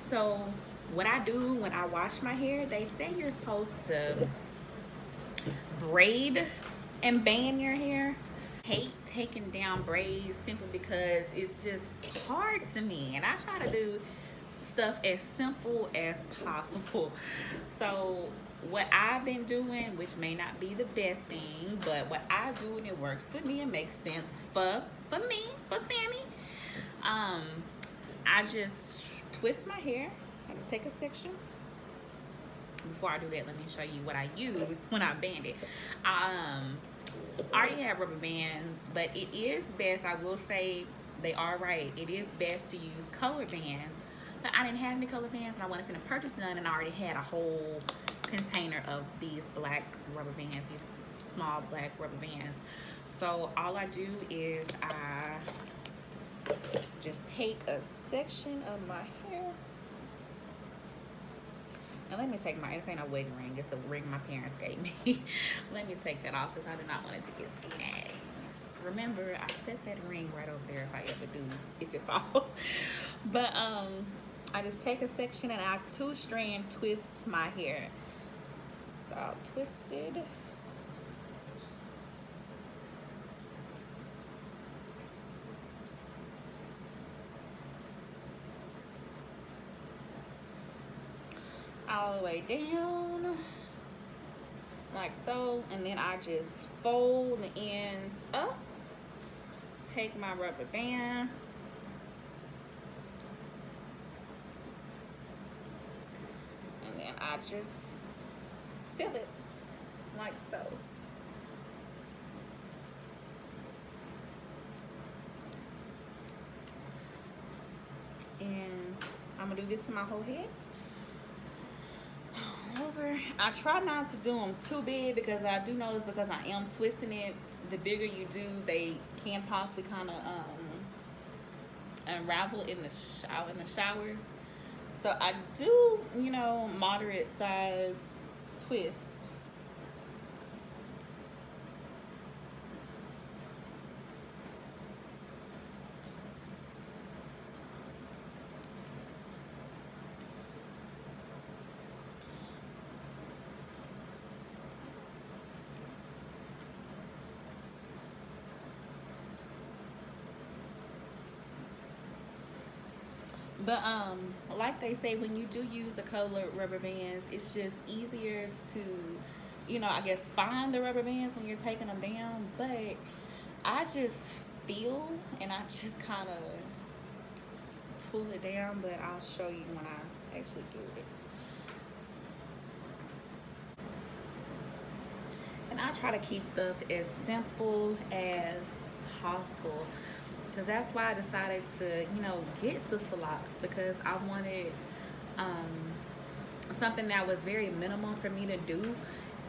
So what I do when I wash my hair, they say you're supposed to braid and band your hair. Hate taking down braids simply because it's just hard to me, and I try to do stuff as simple as possible. So what I've been doing, which may not be the best thing, but what I do and it works for me and makes sense for me, for Sammy, um, I just twist my hair. I just take a section. Before I do that, let me show you what I use when I band it. I already have rubber bands, but it is best, I will say they are right, it is best to use color bands. But I didn't have any color bands and I wasn't going to purchase none, and I already had a whole container of these black rubber bands, these small black rubber bands. So all I do is I just take a section of my hair. Now let me take my, this ain't a wedding ring, it's a ring my parents gave me. Let me take that off because I do not want it to get snagged. Remember, I set that ring right over there if I ever do, if it falls. But I just take a section and I 2-strand twist my hair. So I'll twist it. All the way down like so, and then I just fold the ends up, take my rubber band, and then I just seal it like so. And I'm gonna do this to my whole head. Over. I try not to do them too big because I do notice, because I am twisting it, the bigger you do, they can possibly kind of unravel in the shower. So I do, you know, moderate size twist. But like they say, when you do use the colored rubber bands, it's just easier to, you know, I guess find the rubber bands when you're taking them down. But I just feel, and I just kind of pull it down, but I'll show you when I actually do it. And I try to keep stuff as simple as possible, because that's why I decided to, you know, get Sisterlocks, because I wanted something that was very minimum for me to do.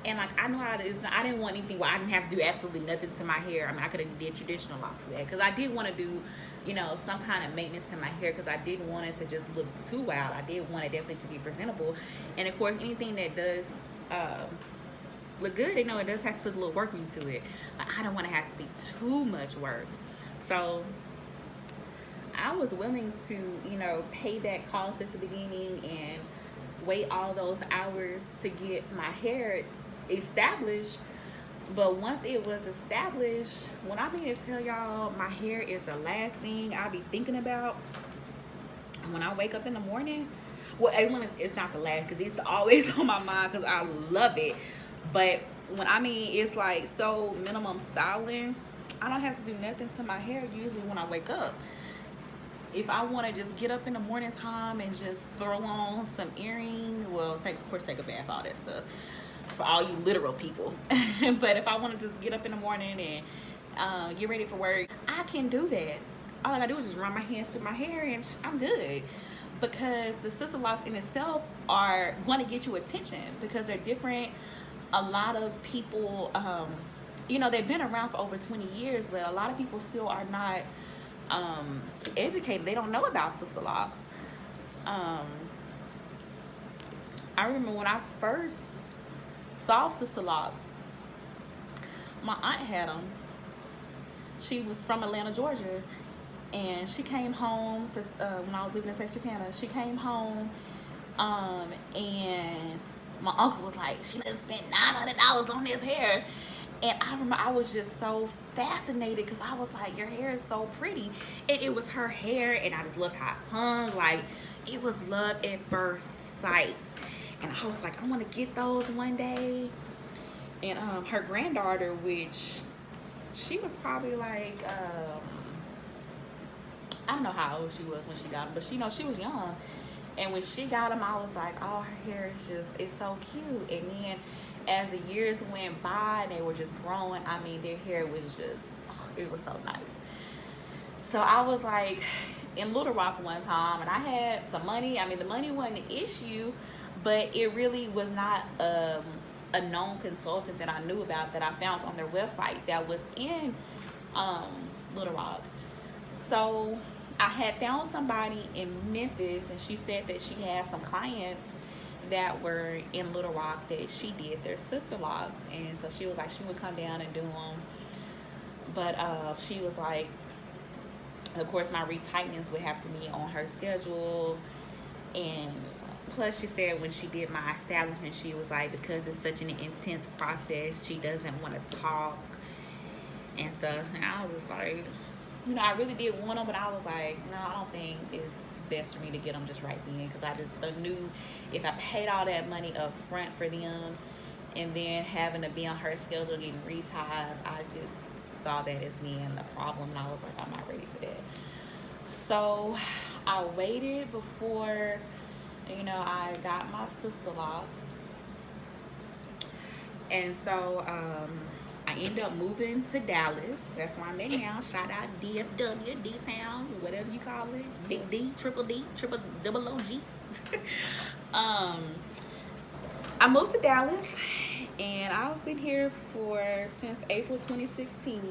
And like, I know how it is. I didn't want anything where I didn't have to do absolutely nothing to my hair. I mean, I could have did traditional locks for that, because I did want to do, you know, some kind of maintenance to my hair, because I didn't want it to just look too wild. I did want it definitely to be presentable. And of course, anything that does look good, you know, it does have to put a little work into it. But I don't want to have to be too much work. So I was willing to, you know, pay that cost at the beginning and wait all those hours to get my hair established. But once it was established, when I mean to tell y'all, my hair is the last thing I be thinking about when I wake up in the morning. Well, it's not the last, because it's always on my mind, because I love it. But when I mean it's like so minimum styling, I don't have to do nothing to my hair usually when I wake up. If I want to just get up in the morning time and just throw on some earrings, well, of course take a bath, all that stuff, for all you literal people. But if I want to just get up in the morning and get ready for work, I can do that. All I gotta do is just run my hands through my hair and I'm good. Because the Sisterlocks in itself are going to get you attention, because they're different. A lot of people, you know, they've been around for over 20 years, but a lot of people still are not educated. They don't know about Sisterlocks. I remember when I first saw Sisterlocks, my aunt had them. She was from Atlanta, Georgia, And she came home to when I was living in Texarkana. She came home, and my uncle was like, "She done spent $900 on this hair." And I remember I was just so fascinated because I was like, "Your hair is so pretty," and it was her hair, and I just loved how it hung. Like, it was love at first sight, and I was like, "I want to get those one day." And her granddaughter, which she was probably like, I don't know how old she was when she got them, but she was young. And when she got them, I was like, "Oh, her hair is it's so cute." And then as the years went by and they were just growing, I mean, their hair was just, it was so nice. So I was like in Little Rock one time, and I had some money. I mean, the money wasn't an issue, but it really was not a known consultant that I knew about that I found on their website that was in Little Rock. So I had found somebody in Memphis, and she said that she had some clients that were in Little Rock that she did their Sisterlocks, and so she was like she would come down and do them. But she was like, of course, my retightenings would have to be on her schedule, and plus she said when she did my establishment, she was like, because it's such an intense process, she doesn't want to talk and stuff. And I was just like, I really did want them, but I was like, no, I don't think it's best for me to get them just right then, because I just knew if I paid all that money up front for them and then having to be on her schedule getting reties, I just saw that as being a problem, and I was like, I'm not ready for that. So I waited before I got my Sisterlocks, and so I ended up moving to Dallas. That's where I'm at now. Shout out DFW, D-Town, whatever you call it. Big D, triple double OG. I moved to Dallas, and I've been here since April 2016.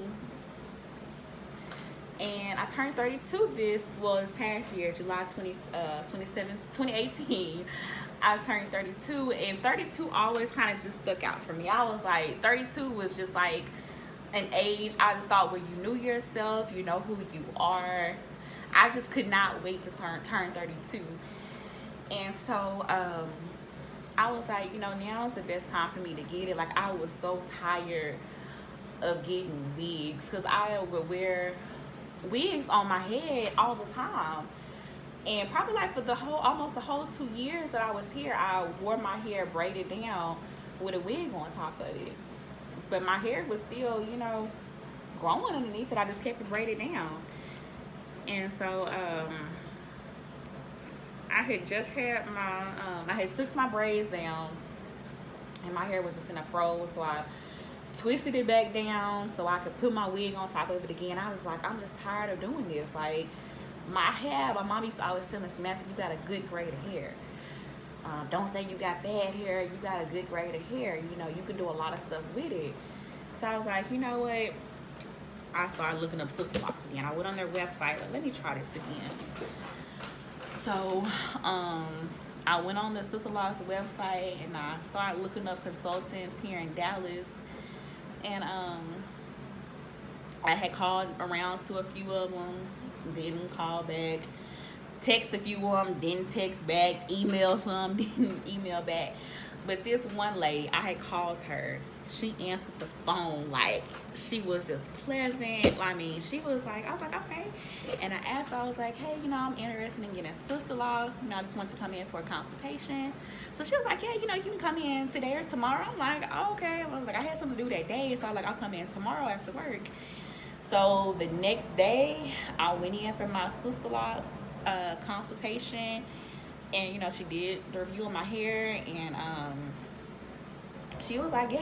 And I turned 32 this past year, July 2018. I turned 32, and 32 always kind of just stuck out for me. I was like, 32 was just like an age I just thought where you knew yourself, you know who you are. I just could not wait to turn 32. And so I was like, now is the best time for me to get it. Like, I was so tired of getting wigs, because I would wear wigs on my head all the time. And probably like for almost the whole 2 years that I was here, I wore my hair braided down with a wig on top of it. But my hair was still, growing underneath it. I just kept it braided down. And so I had just had I had took my braids down, and my hair was just in a fro, so I twisted it back down so I could put my wig on top of it again. I was like, I'm just tired of doing this. Like, my mom used to always tell me, Samantha, you got a good grade of hair. Don't say you got bad hair. You got a good grade of hair. You can do a lot of stuff with it. So I was like, you know what? I started looking up Sisterlocks again. I went on their website. Let me try this again. So I went on the Sisterlocks website, and I started looking up consultants here in Dallas. And I had called around to a few of them, didn't call back. Text a few of them, didn't text back. Email some, didn't email back. But this one lady, I had called her. She answered the phone like she was just pleasant. I mean, she was like, I was like, okay. And I asked her, I was like, hey, I'm interested in getting Sisterlocks. I just want to come in for a consultation. So she was like, yeah, you can come in today or tomorrow. I'm like, oh, okay. I was like, I had something to do that day, so I was like, I'll come in tomorrow after work. So the next day, I went in for my Sisterlocks consultation, and she did the review of my hair, and she was like, yeah,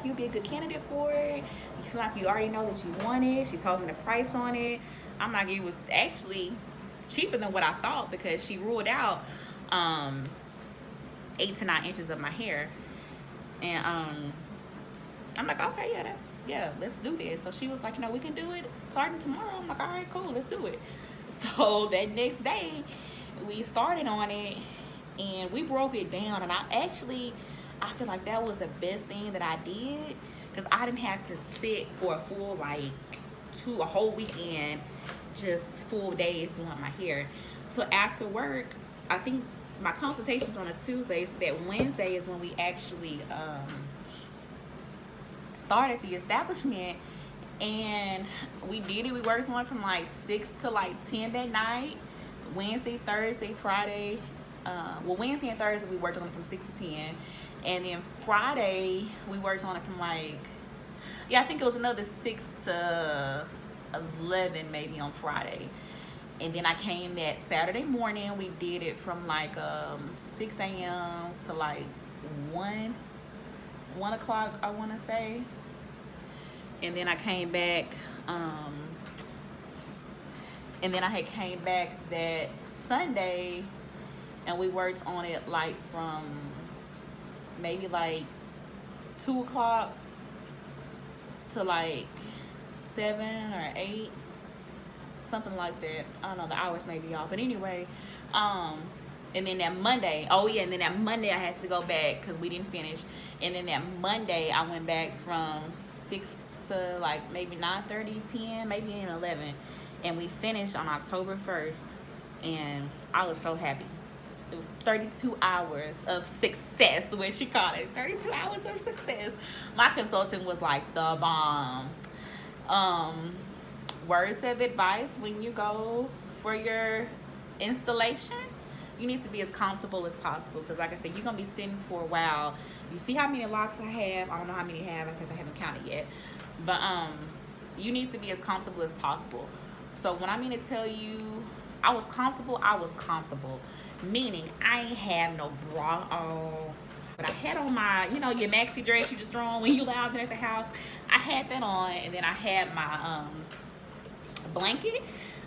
you'll be a good candidate for it. It's like you already know that you want it. She told me the price on it. I'm like, it was actually cheaper than what I thought, because she ruled out 8 to 9 inches of my hair. And I'm like, okay, let's do this. So she was like, we can do it starting tomorrow. I'm like, all right, cool, let's do it. So that next day, we started on it, and we broke it down. And I feel like that was the best thing that I did, because I didn't have to sit for a full a whole weekend just full days doing my hair. So after work, I think my consultation's on a Tuesday, so that Wednesday is when we actually started the establishment. And we did it. We worked on from like 6 to like 10 that night. Wednesday, Thursday, Friday. Well, Wednesday and Thursday we worked on it from 6 to 10. And then Friday we worked on it from like, yeah, I think it was another 6 to 11 maybe on Friday. And then I came that Saturday morning. We did it from like 6 a.m. to like 1 o'clock, I want to say. And then I came back, and then I had came back that Sunday, and we worked on it like from maybe like 2 o'clock to like 7 or 8, something like that. I don't know, the hours may be off, but anyway, and then that Monday, oh yeah, and then that Monday I had to go back because we didn't finish. And then that Monday I went back from 6 to like maybe 9:30, 10, maybe even 11. And we finished on October 1st. And I was so happy. It was 32 hours of success, what she called it. 32 hours of success. My consultant was like the bomb. Words of advice when you go for your installation, you need to be as comfortable as possible, because like I said, you're gonna be sitting for a while. You see how many locks I have? I don't know how many I have because I haven't counted yet, but you need to be as comfortable as possible. So when I mean to tell you I was comfortable, meaning I ain't have no bra on, but I had on my, you know, your maxi dress you just throw on when you lounging at the house. I had that on, and then I had my blanket.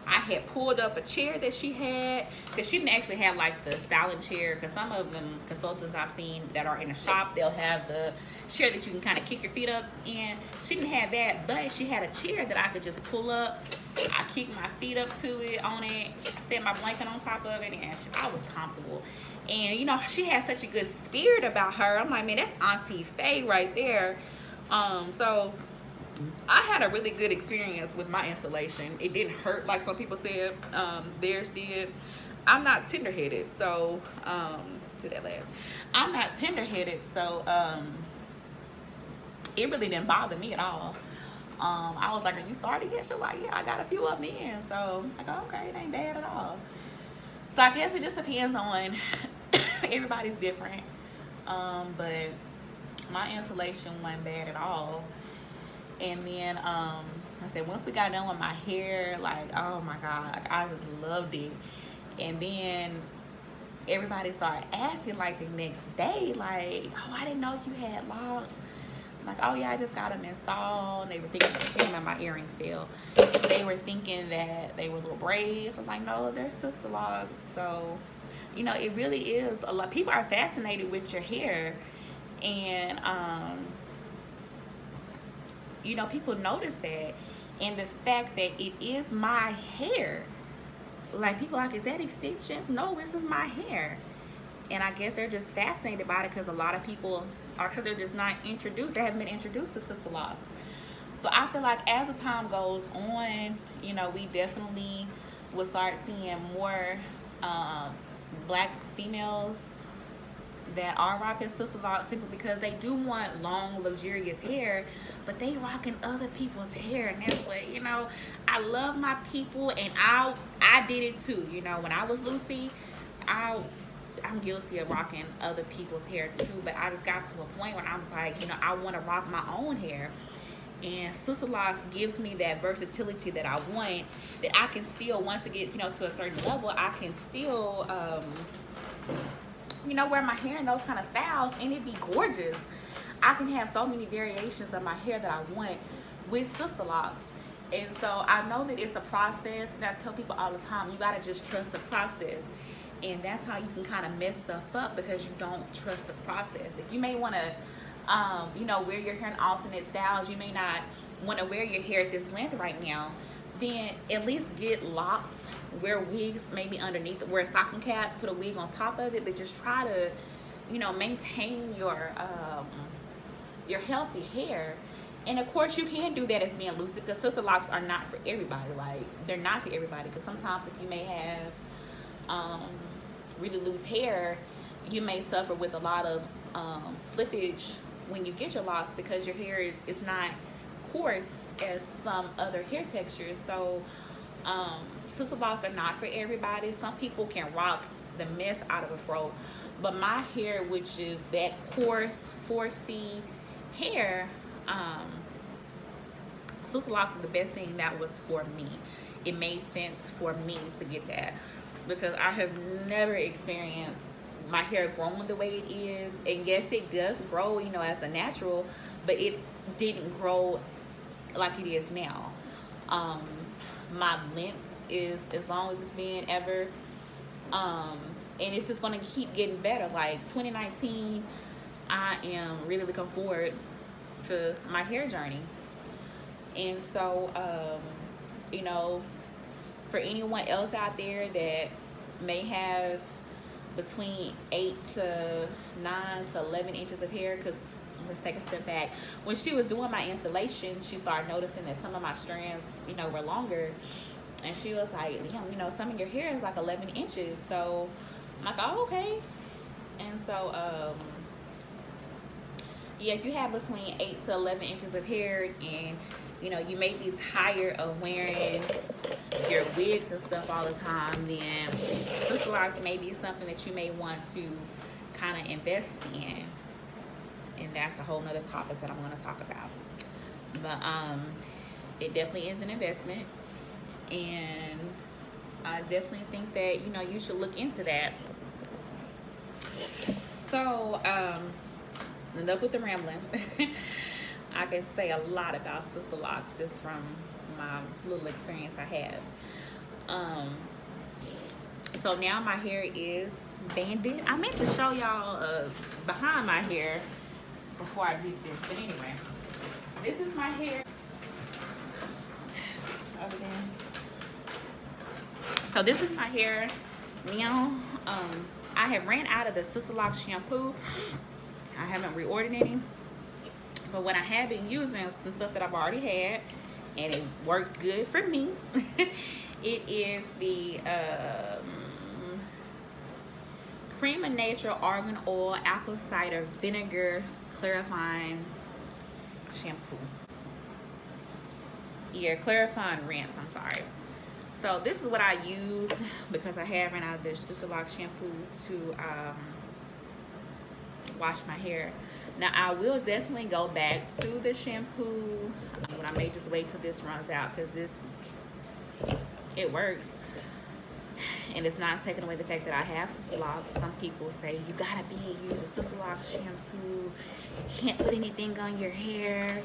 I had pulled up a chair that she had, because she didn't actually have like the styling chair, because some of them consultants I've seen that are in the shop, they'll have the chair that you can kind of kick your feet up in. She didn't have that, but she had a chair that I could just pull up. I kick my feet up to it, on it, set my blanket on top of it, and I was comfortable. And you know, she had such a good spirit about her. I'm like, man, that's Auntie Faye right there. So I had a really good experience with my installation. It didn't hurt like some people said theirs did. I'm not tender-headed, so do that last. I'm not tender-headed, so it really didn't bother me at all. I was like, are you started yet? She was like, yeah, I got a few of them in. So I go, okay, it ain't bad at all. So I guess it just depends on everybody's different. But my installation wasn't bad at all. And then I said, once we got done with my hair, like, oh my God, I just loved it. And then everybody started asking like the next day, like, oh, I didn't know you had locks. I'm like, oh yeah, I just got them installed. And they were thinking, my earring fell. They were thinking that they were little braids. I'm like, no, they're Sisterlocks. So, you know, it really is a lot. People are fascinated with your hair. And, you know, people notice that. And the fact that it is my hair. Like, people are like, is that extensions? No, this is my hair. And I guess they're just fascinated by it, because a lot of people are, so they're just not introduced. They haven't been introduced to Sisterlocks. So I feel like as the time goes on, you know, we definitely will start seeing more black females that are rocking Sisterlocks, simply because they do want long, luxurious hair, but they rocking other people's hair. And that's what, you know, I love my people, and I did it too. You know, when I was Lucy, I'm guilty of rocking other people's hair too, but I just got to a point where I was like, you know, I want to rock my own hair. And Sisterlocks gives me that versatility that I want, that I can still, once it gets, you know, to a certain level, I can still, you know, wear my hair in those kind of styles, and it be gorgeous. I can have so many variations of my hair that I want with Sisterlocks. And so I know that it's a process, and I tell people all the time, you got to just trust the process. And that's how you can kind of mess stuff up, because you don't trust the process. If you may want to, you know, wear your hair in alternate styles, you may not want to wear your hair at this length right now, then at least get locks, wear wigs maybe underneath, wear a stocking cap, put a wig on top of it, but just try to, you know, maintain your healthy hair. And of course, you can do that as being loose, because Sisterlocks are not for everybody. Like, they're not for everybody, because sometimes if you may have really loose hair, you may suffer with a lot of slippage when you get your locks, because your hair is not coarse as some other hair textures. So Sisterlocks are not for everybody. Some people can rock the mess out of a fro, but my hair, which is that coarse 4C hair, Sisterlocks is the best thing that was for me. It made sense for me to get that, because I have never experienced my hair growing the way it is. And yes, it does grow, you know, as a natural, but it didn't grow like it is now. My length is as long as it's been ever, and it's just going to keep getting better. Like 2019, I am really looking forward to my hair journey. And so you know, for anyone else out there that may have between 8 to 9 to 11 inches of hair, because let's take a step back, when she was doing my installation, she started noticing that some of my strands, you know, were longer, and she was like, damn, you know, some of your hair is like 11 inches. So I'm like, oh, okay. And so yeah, if you have between 8 to 11 inches of hair, and you know, you may be tired of wearing your wigs and stuff all the time, then Sisterlocks may be something that you may want to kind of invest in. And that's a whole nother topic that I'm going to talk about. But it definitely is an investment, and I definitely think that, you know, you should look into that. So enough with the rambling. I can say a lot about Sisterlocks just from my little experience I have. So now my hair is banded. I meant to show y'all behind my hair before I did this, but anyway, this is my hair over there. So this is my hair now. I have ran out of the Sisterlocks shampoo. I haven't reordered any, but what I have been using, some stuff that I've already had, and it works good for me. It is the Cream of Nature Argan Oil Apple Cider Vinegar Clarifying Shampoo. Yeah, clarifying rinse, I'm sorry. So this is what I use, because I have ran out of the Sisterlocks shampoo to wash my hair. Now I will definitely go back to the shampoo, but I may just wait till this runs out, because it works, and it's not taking away the fact that I have Sisterlocks. Some people say you gotta use a Sisterlocks shampoo, you can't put anything on your hair.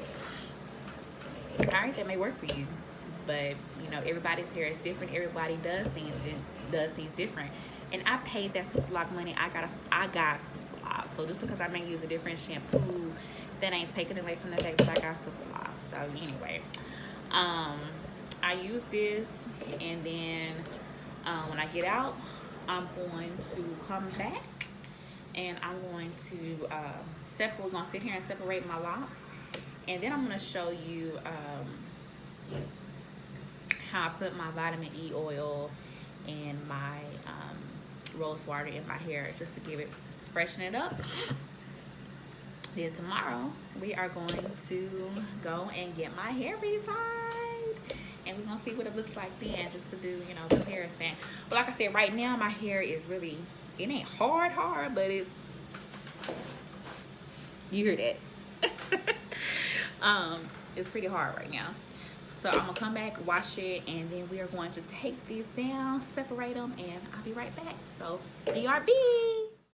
All right, that may work for you, but you know, everybody's hair is different. Everybody does things different, and I paid that Sisterlock money. I got Sisterlocks. So just because I may use a different shampoo, that ain't taking away from the fact that I got Sisterlocks. So anyway, I use this, and then when I get out, I'm going to come back, and I'm going to we're gonna sit here and separate my locks, and then I'm gonna show you how I put my vitamin E oil and my rose water in my hair, just to give it, freshen it up. Then tomorrow we are going to go and get my hair retied, and we're gonna see what it looks like then, just to do, you know, comparison. But like I said, right now my hair is really, it ain't hard, but it's, you hear that. It's pretty hard right now. So I'm gonna come back, wash it, and then we are going to take these down, separate them, and I'll be right back. So BRB.